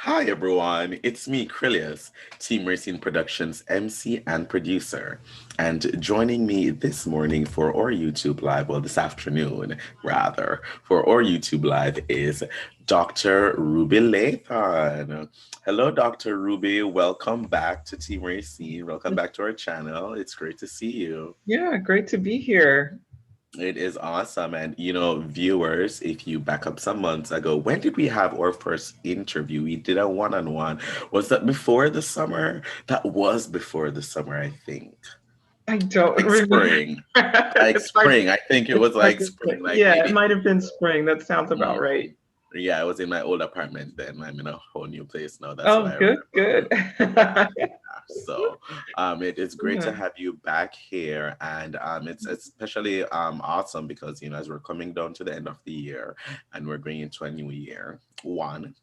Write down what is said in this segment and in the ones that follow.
Hi everyone, it's me, Krylios, Team Racing Productions MC and producer. And joining me this morning for our YouTube Live, well, this afternoon rather, for our YouTube Live is Dr. Ruby Lathon. Hello, Dr. Ruby. Welcome back to Team Racing. Welcome back to our channel. It's great to see you. Yeah, great to be here. It is awesome. And, viewers, if you back up some months ago, when did we have our first interview? We did a one-on-one. Was that before the summer? That was before the summer, I think. I don't Like remember. spring. Like It's hard. spring. I think it It's was hard like to say. spring, like Yeah, it maybe. might have been spring. That sounds about Mhm. right. Yeah, I was in my old apartment then. I'm in a whole new place now. That's Oh, why I good, remember. good. Yeah. So it is great to Yeah, have you back here, and it's especially awesome because as we're coming down to the end of the year and we're going into a new year. One,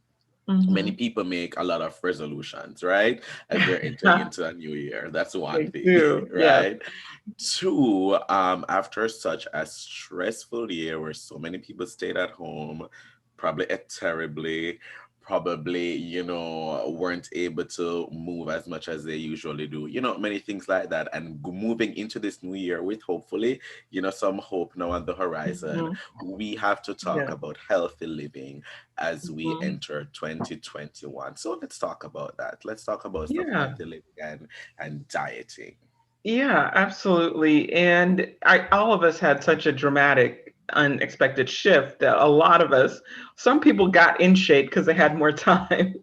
many hmm people make a lot of resolutions, right? As they're entering into a new year. That's one they thing, do. Yes. right? Two, after such a stressful year where so many people stayed at home, probably ate terribly, probably, weren't able to move as much as they usually do, many things like that. And moving into this new year with hopefully, some hope now on the horizon, hmm we have to talk Yeah. about healthy living as we hmm enter 2021. So let's talk about that. Let's talk about stuff Yeah. healthy living and dieting. Yeah, absolutely. And all of us had such a dramatic, unexpected shift that a lot of us, some people got in shape because they had more time,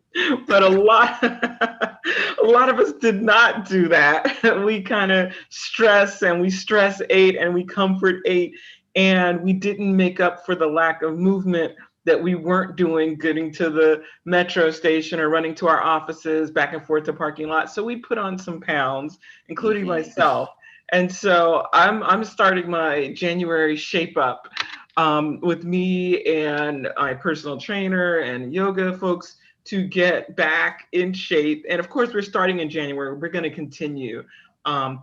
but a lot of us did not do that. We kind of stress and we stress ate and we comfort ate, and we didn't make up for the lack of movement that we weren't doing, getting to the metro station or running to our offices, back and forth to parking lots. So we put on some pounds, including Hmm. myself. And so I'm starting my January shape up with me and my personal trainer and yoga folks to get back in shape. And of course, we're starting in January. We're going to continue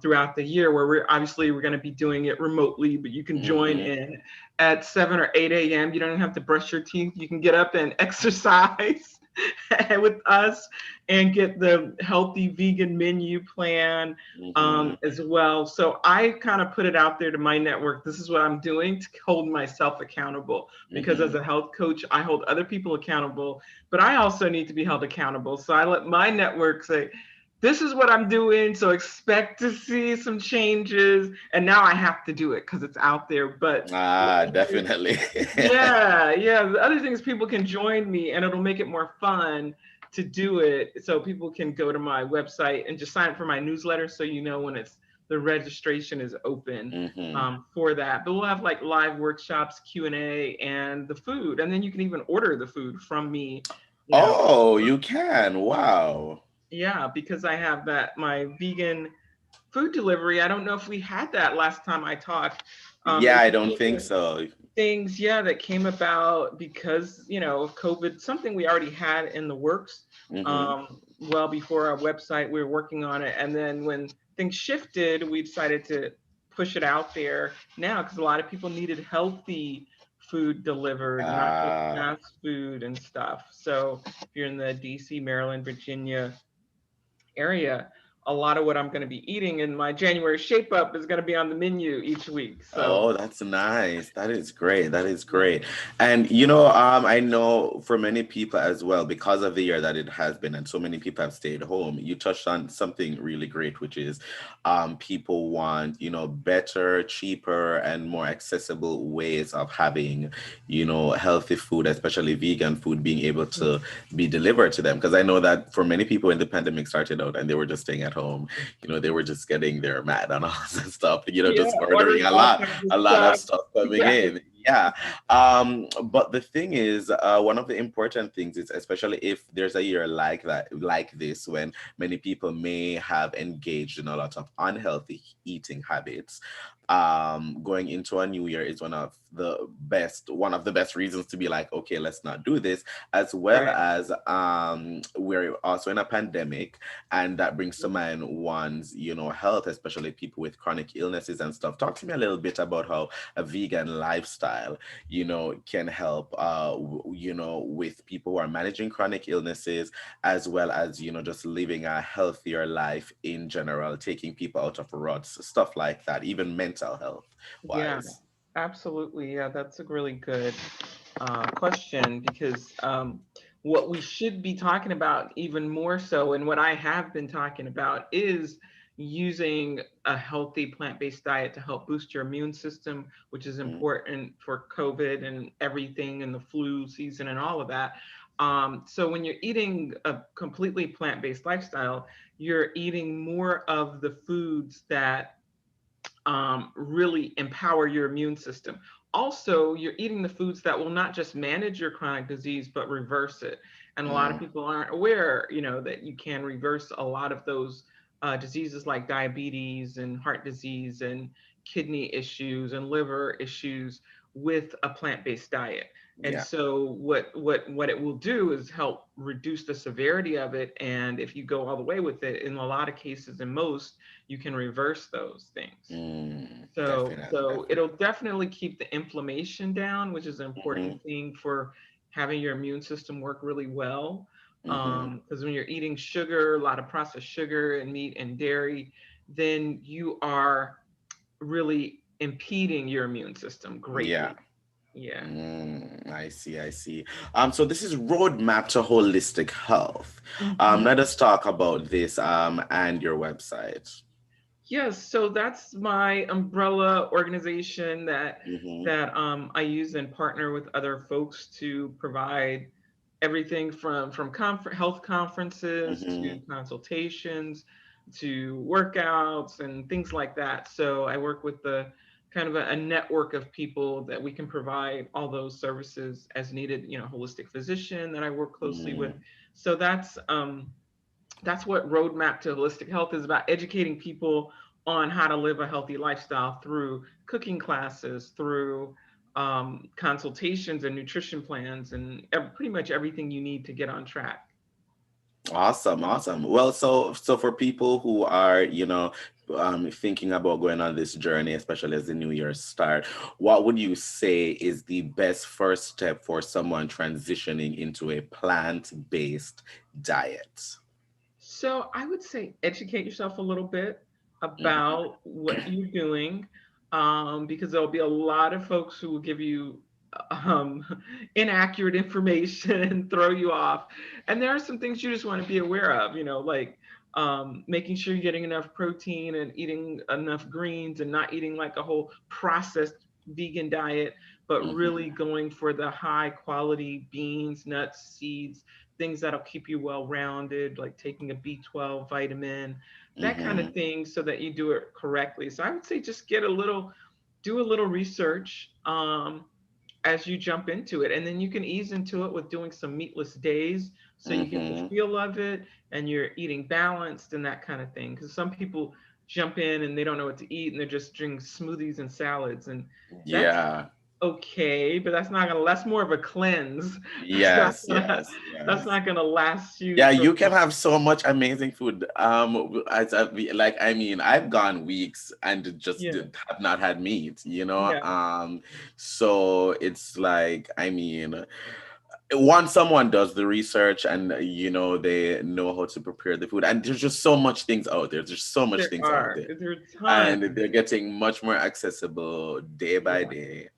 throughout the year, where we're going to be doing it remotely, but you can join Hmm. in at 7 or 8 a.m. You don't have to brush your teeth. You can get up and exercise with us and get the healthy vegan menu plan Hmm. as well. So I kind of put it out there to my network. This is what I'm doing to hold myself accountable, because as Hmm. a health coach, I hold other people accountable, but I also need to be held accountable. So I let my network say, this is what I'm doing. So expect to see some changes. And now I have to do it because it's out there. But Definitely. yeah, yeah. The other thing is people can join me and it'll make it more fun to do it. So people can go to my website and just sign up for my newsletter so you know when it's the registration is open Hmm. for that. But we'll have like live workshops, Q&A, and the food. And then you can even order the food from me, you know. Oh, you can. Wow. Yeah, because I have that my vegan food delivery. I don't know if we had that last time I talked. Yeah, It's I one don't of think the so. things, yeah, that came about because, of COVID, something we already had in the works Hmm. well before our website. We were working on it. And then when things shifted, we decided to push it out there now because a lot of people needed healthy food delivered, not just Ah. fast food and stuff. So if you're in the DC, Maryland, Virginia area, a lot of what I'm going to be eating in my January shape up is going to be on the menu each week. So, Oh, that's nice. That is great. That is yeah. great. And I know for many people as well, because of the year that it has been, and so many people have stayed home, you touched on something really great, which is people want, better, cheaper, and more accessible ways of having, healthy food, especially vegan food, being able to be delivered to them. Because I know that for many people when the pandemic started out and they were just staying at home, they were just getting their mat and all that stuff, Yeah, just ordering ordering all kinds of a lot of stuff. stuff coming Yeah. in. Yeah. But the thing is, one of the important things is, especially if there's a year like that, like this, when many people may have engaged in a lot of unhealthy eating habits, going into a new year is one of the best reasons to be like, okay, let's not do this, as well Right. as we're also in a pandemic, and that brings to mind one's, health, especially people with chronic illnesses and stuff. Talk to me a little bit about how a vegan lifestyle, can help, with people who are managing chronic illnesses, as well as, just living a healthier life in general, taking people out of ruts, stuff like that, even mental health Yeah, wise. absolutely. Yeah, that's a really good question because what we should be talking about even more so, and what I have been talking about, is using a healthy plant-based diet to help boost your immune system, which is Mm, important for COVID and everything and the flu season and all of that. So when you're eating a completely plant-based lifestyle, you're eating more of the foods that really empower your immune system. Also, you're eating the foods that will not just manage your chronic disease, but reverse it. And a lot of mm, people aren't aware, that you can reverse a lot of those diseases like diabetes and heart disease and kidney issues and liver issues with a plant-based diet. And yeah. so what it will do is help reduce the severity of it. And if you go all the way with it, in a lot of cases, in most, you can reverse those things. Definitely, So it'll definitely. definitely keep the inflammation down, which is an Hmm. important thing for having your immune system work really well. Hmm. Because when you're eating sugar, a lot of processed sugar and meat and dairy, then you are really impeding your immune system Yeah. greatly. Yeah. I see, I see. So this is Roadmap to Holistic Health. Mhm. Let us talk about this and your website. Yes, so that's my umbrella organization that Mm-hmm. I use and partner with other folks to provide everything from health conferences Mm-hmm. to consultations to workouts and things like that. So I work with the kind of a network of people that we can provide all those services as needed. Holistic physician that I work closely with. Mm, So that's what Roadmap to Holistic Health is about, educating people on how to live a healthy lifestyle through cooking classes, through consultations and nutrition plans, and pretty much everything you need to get on track. awesome, awesome. Well, so for people who are, thinking about going on this journey, especially as the new year start, what would you say is the best first step for someone transitioning into a plant-based diet? So I would say educate yourself a little bit Mm-hmm. about what you're doing, because there'll be a lot of folks who will give you um, inaccurate information and throw you off. And there are some things you just want to be aware of, like making sure you're getting enough protein and eating enough greens and not eating like a whole processed vegan diet, but really going for the high quality beans, nuts, seeds, things that'll keep you well rounded, like taking a B12 vitamin, that kind Mm-hmm. of thing, so that you do it correctly. So I would say just do a little research as you jump into it. And then you can ease into it with doing some meatless days so you get the Mm-hmm. feel of it and you're eating balanced and that kind of thing. Because some people jump in and they don't know what to eat and they're just drinking smoothies and salads. And that's Yeah. okay, but that's more of a cleanse. That's not Yes, gonna yes, that's yes. not gonna last you Yeah, for you can have so much amazing food. I mean, I've gone weeks and just yeah, have not had meat, you know. yeah, So it's like, I mean, once someone does the research and they know how to prepare the food, and there's just so much things out there. There's so much things out there, there are and tons. they're getting much more accessible day by Yeah, day.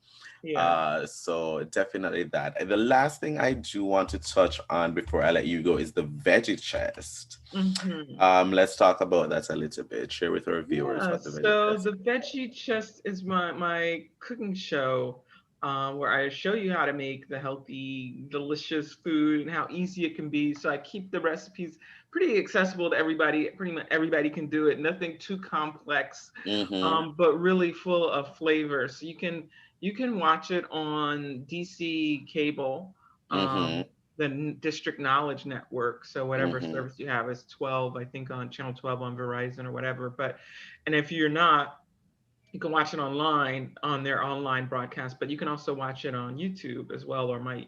yeah. So definitely that. And the last thing I do want to touch on before I let you go is the veggie chest. Hmm. Let's talk about that a little bit. Share with our viewers Yeah, what the veggie so chest the is. Veggie Chest is my cooking show, where I show you how to make the healthy, delicious food and how easy it can be. So I keep the recipes pretty accessible to everybody. Pretty much everybody can do it. Nothing too complex, Mm-hmm. but really full of flavor. So you can watch it on DC cable, Mm-hmm. the District Knowledge Network. So whatever Mm-hmm. service you have is 12, I think, on channel 12 on Verizon or whatever. And if you're not, You can watch it online on their online broadcast, but you can also watch it on YouTube as well, or my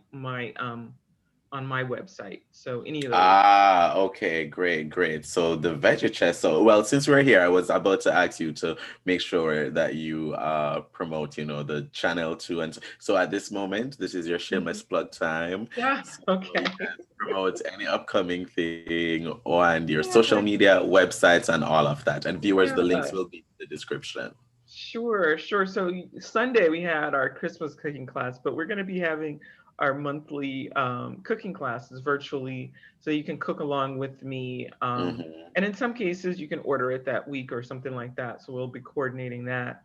on my website. So any of those. Ah, okay, great, great. So the veggie chest. So, well, since we're here, I was about to ask you to make sure that you promote, the channel too. And so at this moment, this is your shameless Mhm. plug time. Yeah. So you Okay. can promote any upcoming thing on your social Yeah. media, websites, and all of that. And viewers, the links Yeah. will be in the description. Sure, sure. So Sunday we had our Christmas cooking class, but we're going to be having our monthly cooking classes virtually, so you can cook along with me. Hmm. And in some cases, you can order it that week or something like that. So we'll be coordinating that.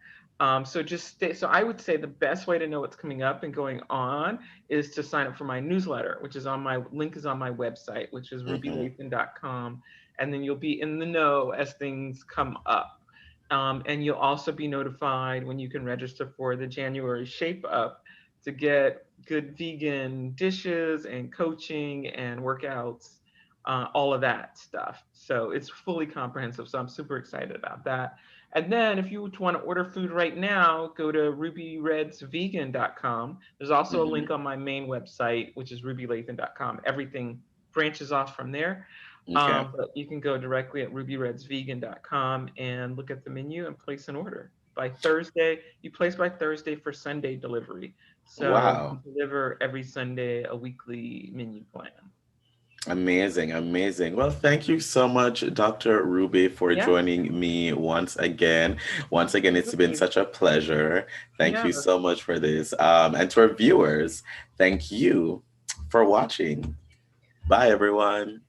So just stay. So I would say the best way to know what's coming up and going on is to sign up for my newsletter, which is on my link is on my website, which is Hmm. rubylathan.com, and then you'll be in the know as things come up. And you'll also be notified when you can register for the January Shape Up to get good vegan dishes and coaching and workouts, all of that stuff. So it's fully comprehensive. So I'm super excited about that. And then if you want to order food right now, go to rubyredsvegan.com. There's also a link Hmm. on my main website, which is rubylathan.com. Everything branches off from there. Okay. But you can go directly at rubyredsvegan.com and look at the menu and place an order. By Thursday, you place by Thursday for Sunday delivery. So we Wow. deliver every Sunday a weekly menu plan. Amazing, amazing. Well, thank you so much, Dr. Ruby, for Yeah, joining me once again. Once again, it's been absolutely. such a pleasure. Thank Yeah. you so much for this. And to our viewers, thank you for watching. Bye, everyone.